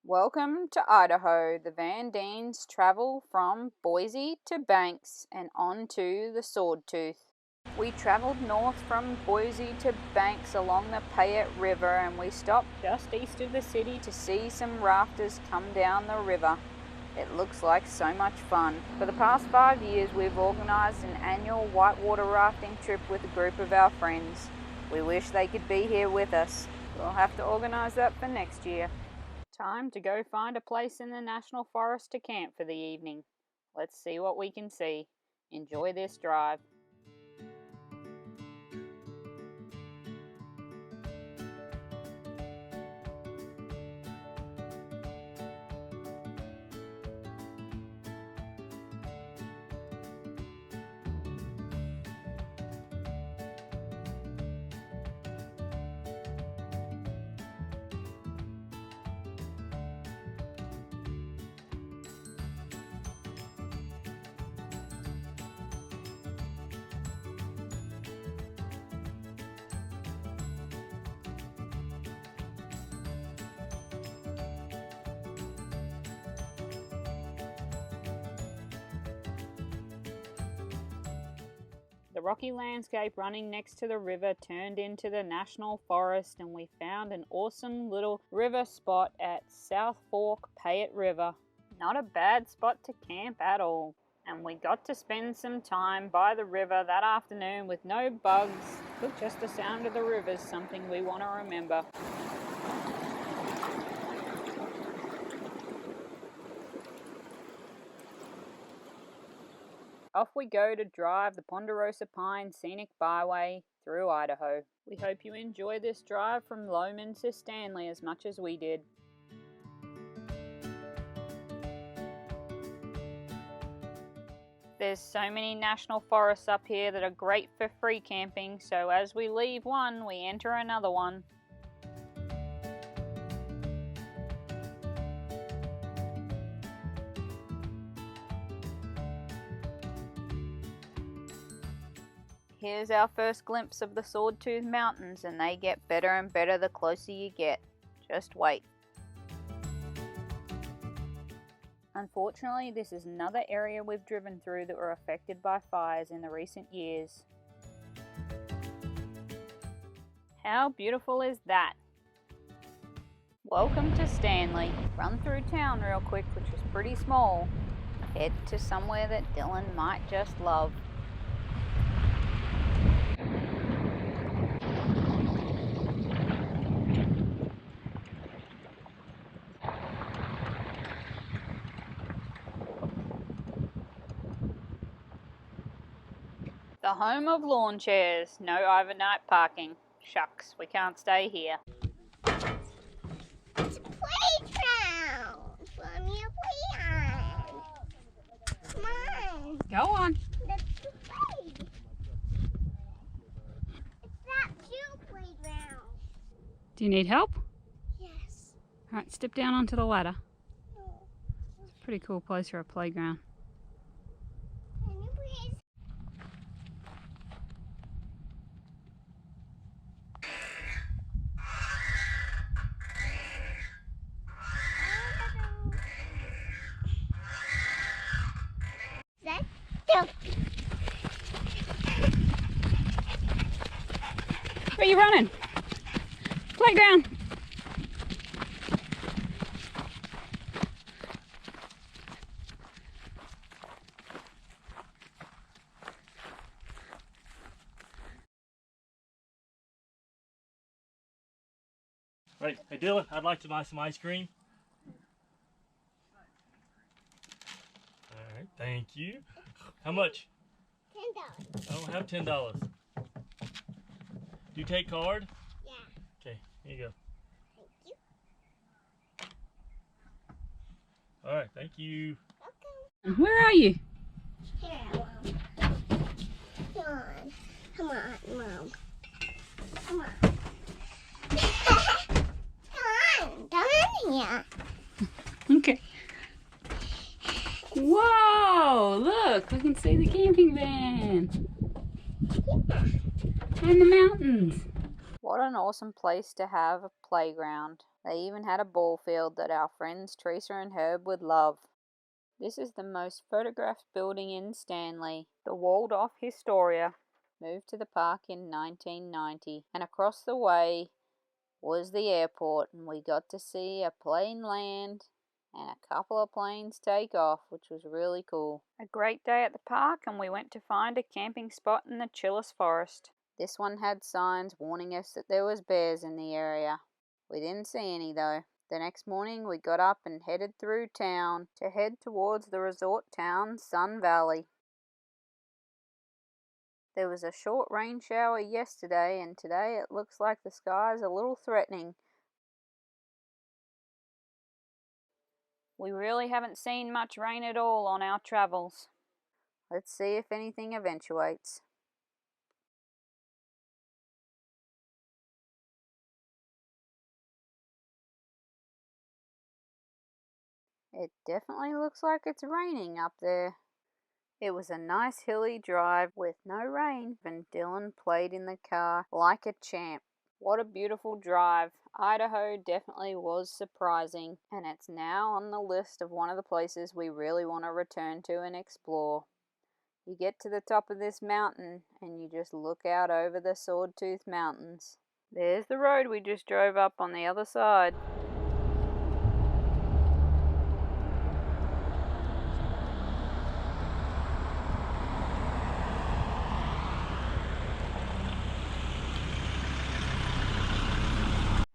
Welcome to Idaho. The TheVanDeans travel from Boise to Banks and on to the Sawtooth. We traveled north from Boise to Banks along the Payette River, and we stopped just east of the city to see some rafters come down the river. It looks like so much fun. For the past 5 years, we've organized an annual whitewater rafting trip with a group of our friends. We wish they could be here with us. We'll have to organize that for next year. Time to go find a place in the national forest to camp for the evening. Let's see what we can see. Enjoy this drive. The rocky landscape running next to the river turned into the national forest, and we found an awesome little river spot at South Fork Payette River. Not a bad spot to camp at all. And we got to spend some time by the river that afternoon with no bugs, but just the sound of the river is something we want to remember. Off we go to drive the Ponderosa Pine Scenic Byway through Idaho. We hope you enjoy this drive from Lowman to Stanley as much as we did. There's so many national forests up here that are great for free camping, so as we leave one, we enter another one. Here's our first glimpse of the Sawtooth Mountains, and they get better and better the closer you get. Just wait. Unfortunately, this is another area we've driven through that were affected by fires in the recent years. How beautiful is that? Welcome to Stanley. Run through town real quick, which is pretty small. Head to somewhere that Dylan might just love. The home of lawn chairs. No overnight parking. Shucks, we can't stay here. It's a playground from your playground. Come on. Go on. Let's play. It's not your playground. Do you need help? Yes. Alright, step down onto the ladder. No. It's a pretty cool place for a playground. Can you please? Let's go. Where are you running? Playground. Right, hey Dylan, I'd like to buy some ice cream. Alright, thank you. How much? $10. I don't have $10. Do you take card? Yeah. Okay, here you go. Thank you. Alright, thank you. Okay. Where are you? Here, Mom. Come on. Come on, Mom. Come on. Come on. Come in here. Okay. Whoa! Look, we can see the camping van. And the mountains. What an awesome place to have a playground. They even had a ball field that our friends Teresa and Herb would love. This is the most photographed building in Stanley, the Waldorf Astoria. Moved to the park in 1990, and across the way was the airport, and we got to see a plane land and a couple of planes take off, which was really cool. A great day at the park, and we went to find a camping spot in the Chillis Forest. This one had signs warning us that there was bears in the area. We didn't see any though. The next morning we got up and headed through town to head towards the resort town Sun Valley. There was a short rain shower yesterday, and today it looks like the sky's a little threatening. We really haven't seen much rain at all on our travels. Let's see if anything eventuates. It definitely looks like it's raining up there. It was a nice hilly drive with no rain, and Dylan played in the car like a champ. What a beautiful drive. Idaho definitely was surprising, and it's now on the list of one of the places we really want to return to and explore. You get to the top of this mountain and you just look out over the Sawtooth Mountains. There's the road we just drove up on the other side.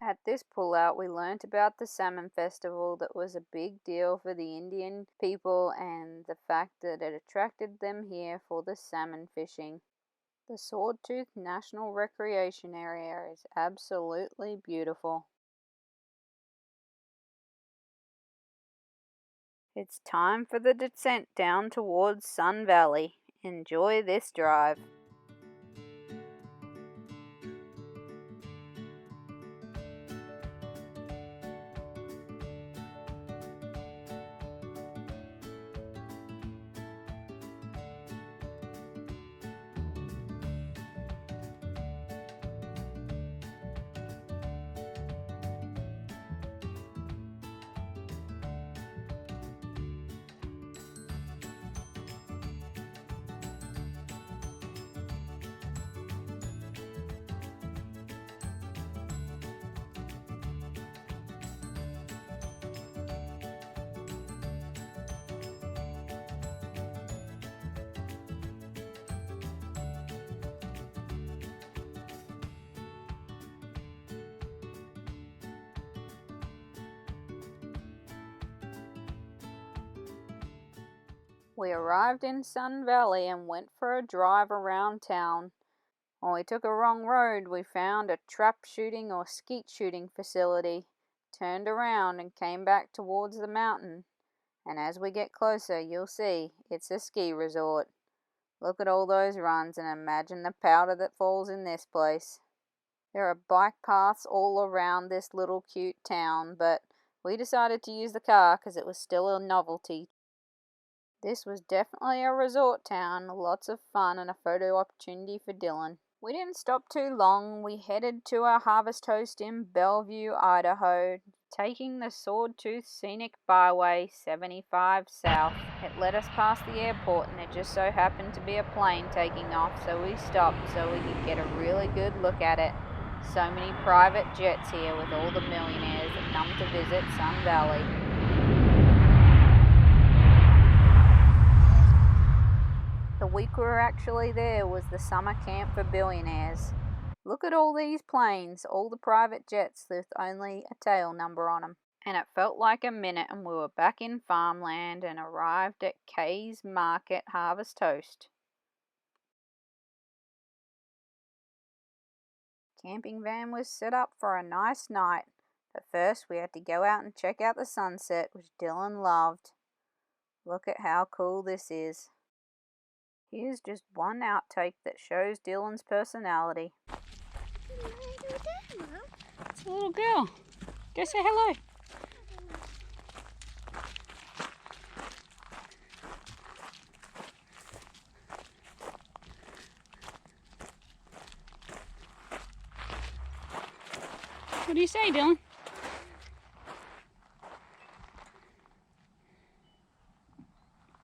At this pullout, we learnt about the salmon festival that was a big deal for the Indian people and the fact that it attracted them here for the salmon fishing. The Sawtooth National Recreation Area is absolutely beautiful. It's time for the descent down towards Sun Valley. Enjoy this drive. We arrived in Sun Valley and went for a drive around town. When we took a wrong road, we found a trap shooting or skeet shooting facility, turned around and came back towards the mountain. And as we get closer, you'll see it's a ski resort. Look at all those runs and imagine the powder that falls in this place. There are bike paths all around this little cute town, but we decided to use the car because it was still a novelty. This was definitely a resort town, lots of fun and a photo opportunity for Dylan. We didn't stop too long. We headed to our harvest host in Bellevue, Idaho, taking the Sawtooth Scenic Byway 75 south. It led us past the airport and it just so happened to be a plane taking off, so we stopped so we could get a really good look at it. So many private jets here with all the millionaires that come to visit Sun Valley. The week we were actually there was the summer camp for billionaires. Look at all these planes, all the private jets with only a tail number on them. And it felt like a minute and we were back in farmland and arrived at Kay's Market Harvest Toast. Camping van was set up for a nice night, but first we had to go out and check out the sunset, which Dylan loved. Look at how cool this is. Here's just one outtake that shows Dylan's personality. It's a little girl. Go say hello. What do you say, Dylan?